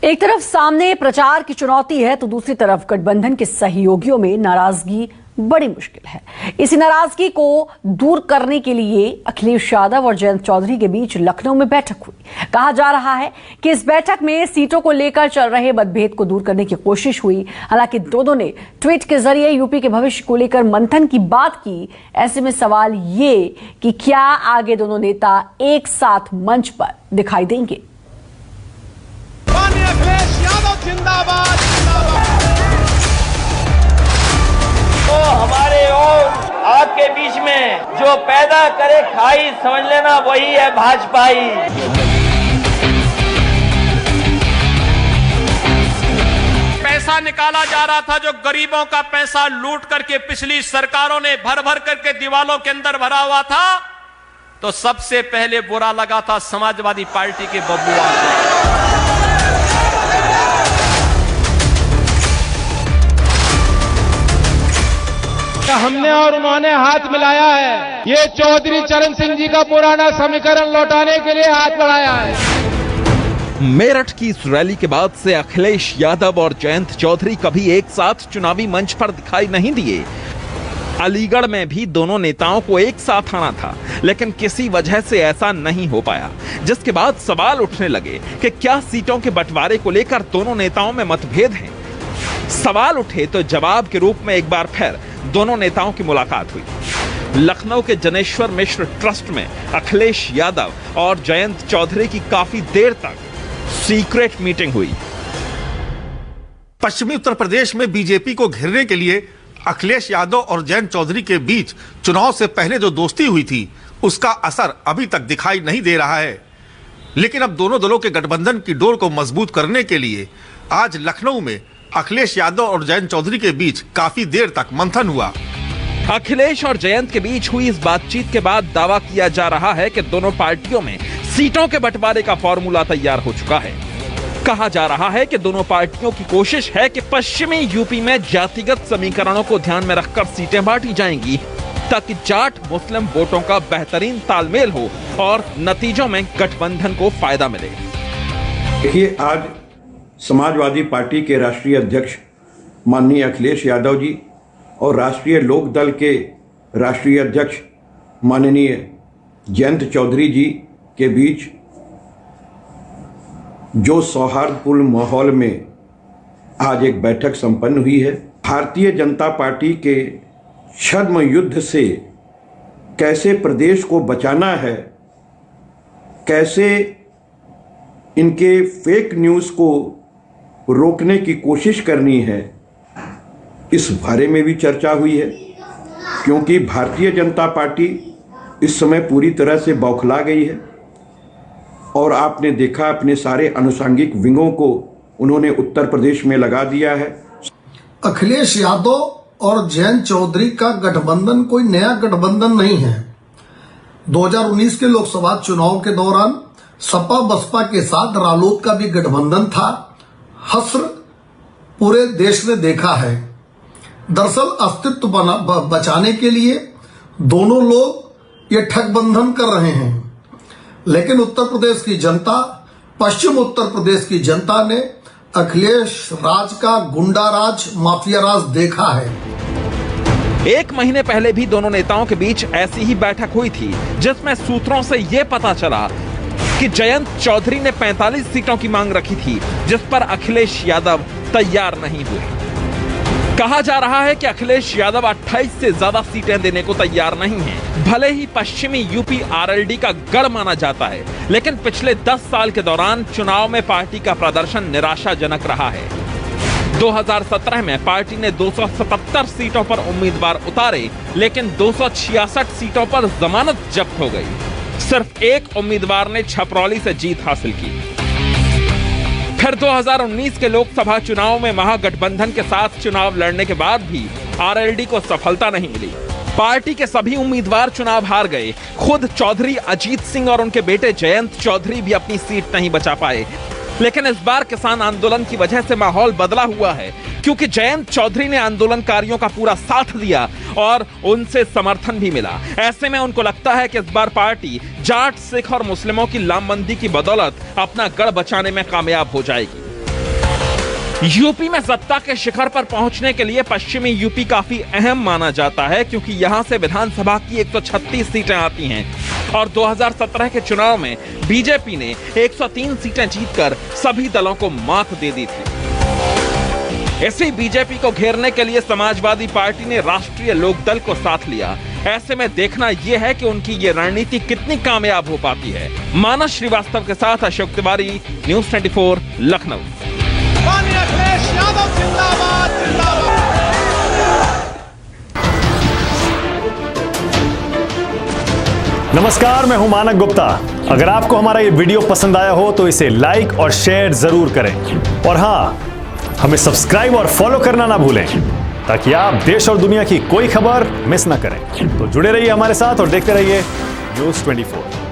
एक तरफ सामने प्रचार की चुनौती है तो दूसरी तरफ गठबंधन के सहयोगियों में नाराजगी बड़ी मुश्किल है। इसी नाराजगी को दूर करने के लिए अखिलेश यादव और जयंत चौधरी के बीच लखनऊ में बैठक हुई। कहा जा रहा है कि इस बैठक में सीटों को लेकर चल रहे मतभेद को दूर करने की कोशिश हुई। हालांकि दोनों ने ट्वीट के जरिए यूपी के भविष्य को लेकर मंथन की बात की। ऐसे में सवाल ये कि क्या आगे दोनों नेता एक साथ मंच पर दिखाई देंगे। अखिलेश यादव जिंदाबाद तो हमारे और आपके बीच में जो पैदा करे खाई, समझ लेना वही है भाजपाई। पैसा निकाला जा रहा था जो गरीबों का पैसा लूट करके पिछली सरकारों ने भर भर करके दीवालों के अंदर भरा हुआ था, तो सबसे पहले बुरा लगा था समाजवादी पार्टी के बबुआ को। हमने और उन्होंने हाथ मिलाया है। ये चौधरी चरण सिंह जी का पुराना समीकरण लौटाने के लिए हाथ बढ़ाया है। मेरठ की इस रैली के बाद से अखिलेश यादव और जयंत चौधरी कभी एक साथ चुनावी मंच पर दिखाई नहीं दिए। अलीगढ़ में भी दोनों नेताओं को एक साथ आना था, लेकिन किसी वजह से ऐसा नहीं हो पाया, जिसके बाद सवाल उठने लगे कि क्या सीटों के बंटवारे को लेकर दोनों नेताओं में मतभेद हैं। सवाल उठे तो जवाब के रूप में एक बार फिर दोनों नेताओं की मुलाकात हुई। लखनऊ के जनेश्वर मिश्र ट्रस्ट में अखिलेश यादव और जयंत चौधरी की काफी देर तक सीक्रेट मीटिंग हुई। पश्चिमी उत्तर प्रदेश में बीजेपी को घेरने के लिए अखिलेश यादव और जयंत चौधरी के बीच चुनाव से पहले जो दोस्ती हुई थी, उसका असर अभी तक दिखाई नहीं दे रहा है। लेकिन अब दोनों दलों के गठबंधन की डोर को मजबूत करने के लिए आज लखनऊ में अखिलेश यादव और जयंत चौधरी के बीच काफी देर तक मंथन हुआ। अखिलेश और जयंत के बीच हुई इस बातचीत के बाद दावा किया जा रहा है कि दोनों पार्टियों में सीटों के बंटवारे का फॉर्मूला तैयार हो चुका है। कहा जा रहा है कि दोनों पार्टियों की कोशिश है कि पश्चिमी यूपी में जातिगत समीकरणों को ध्यान में रखकर सीटें बांटी जाएंगी, ताकि जाट मुस्लिम वोटों का बेहतरीन तालमेल हो और नतीजों में गठबंधन को फायदा मिले। देखिए, आज समाजवादी पार्टी के राष्ट्रीय अध्यक्ष माननीय अखिलेश यादव जी और राष्ट्रीय लोक दल के राष्ट्रीय अध्यक्ष माननीय जयंत चौधरी जी के बीच जो सौहार्दपूर्ण माहौल में आज एक बैठक संपन्न हुई है। भारतीय जनता पार्टी के छद्म युद्ध से कैसे प्रदेश को बचाना है, कैसे इनके फेक न्यूज़ को रोकने की कोशिश करनी है, इस बारे में भी चर्चा हुई है। क्योंकि भारतीय जनता पार्टी इस समय पूरी तरह से बौखला गई है और आपने देखा अपने सारे अनुषंगिक विंगों को उन्होंने उत्तर प्रदेश में लगा दिया है। अखिलेश यादव और जयंत चौधरी का गठबंधन कोई नया गठबंधन नहीं है। 2019 के लोकसभा चुनाव के दौरान सपा बसपा के साथ रालोद का भी गठबंधन था। हस्र पूरे देश ने देखा है। दरअसल अस्तित्व बचाने के लिए दोनों लोग ये ठगबंधन कर रहे हैं, लेकिन उत्तर प्रदेश की जनता, पश्चिम उत्तर प्रदेश की जनता ने अखिलेश राज का गुंडा राज, माफिया राज देखा है। एक महीने पहले भी दोनों नेताओं के बीच ऐसी ही बैठक हुई थी, जिसमें सूत्रों से यह पता चला कि जयंत चौधरी ने 45 सीटों की मांग रखी थी, जिस पर अखिलेश यादव तैयार नहीं हुए। कहा जा रहा है कि अखिलेश यादव 28 से ज्यादा सीटें देने को तैयार नहीं हैं। भले ही पश्चिमी यूपी आरएलडी का गढ़ माना जाता है, लेकिन पिछले 10 साल के दौरान चुनाव में पार्टी का प्रदर्शन निराशाजनक रहा है। 2017 में पार्टी ने 277 सीटों पर उम्मीदवार उतारे, लेकिन 266 सीटों पर जमानत जब्त हो गई। सिर्फ एक उम्मीदवार ने छपरौली से जीत हासिल की। फिर 2019 के लोकसभा चुनाव में महागठबंधन के साथ चुनाव लड़ने के बाद भी आरएलडी को सफलता नहीं मिली। पार्टी के सभी उम्मीदवार चुनाव हार गए। खुद चौधरी अजीत सिंह और उनके बेटे जयंत चौधरी भी अपनी सीट नहीं बचा पाए। लेकिन इस बार किसान आंदोलन की वजह से माहौल बदला हुआ है, क्योंकि जयंत चौधरी ने आंदोलनकारियों का पूरा साथ दिया और उनसे समर्थन भी मिला। ऐसे में उनको लगता है कि इस बार पार्टी जाट, सिख और मुस्लिमों की लामबंदी की बदौलत अपना गढ़ बचाने में कामयाब हो जाएगी। यूपी में सत्ता के शिखर पर पहुंचने के लिए पश्चिमी यूपी काफी अहम माना जाता है, क्योंकि यहां से विधानसभा की 136 सीटें आती हैं और 2017 के चुनाव में बीजेपी ने 103 सीटें जीतकर सभी दलों को मात दे दी थी। इसी बीजेपी को घेरने के लिए समाजवादी पार्टी ने राष्ट्रीय लोकदल को साथ लिया। ऐसे में देखना यह है कि उनकी ये रणनीति कितनी कामयाब हो पाती है। मानस श्रीवास्तव के साथ अशोक तिवारी, न्यूज़ 24, लखनऊ। अखिलेश यादव जिंदाबाद जिंदाबाद। नमस्कार, मैं हूं मानक गुप्ता। अगर आपको हमारा ये वीडियो पसंद आया हो तो इसे लाइक और शेयर जरूर करें और हाँ, हमें सब्सक्राइब और फॉलो करना ना भूलें ताकि आप देश और दुनिया की कोई खबर मिस ना करें। तो जुड़े रहिए हमारे साथ और देखते रहिए न्यूज़ 24।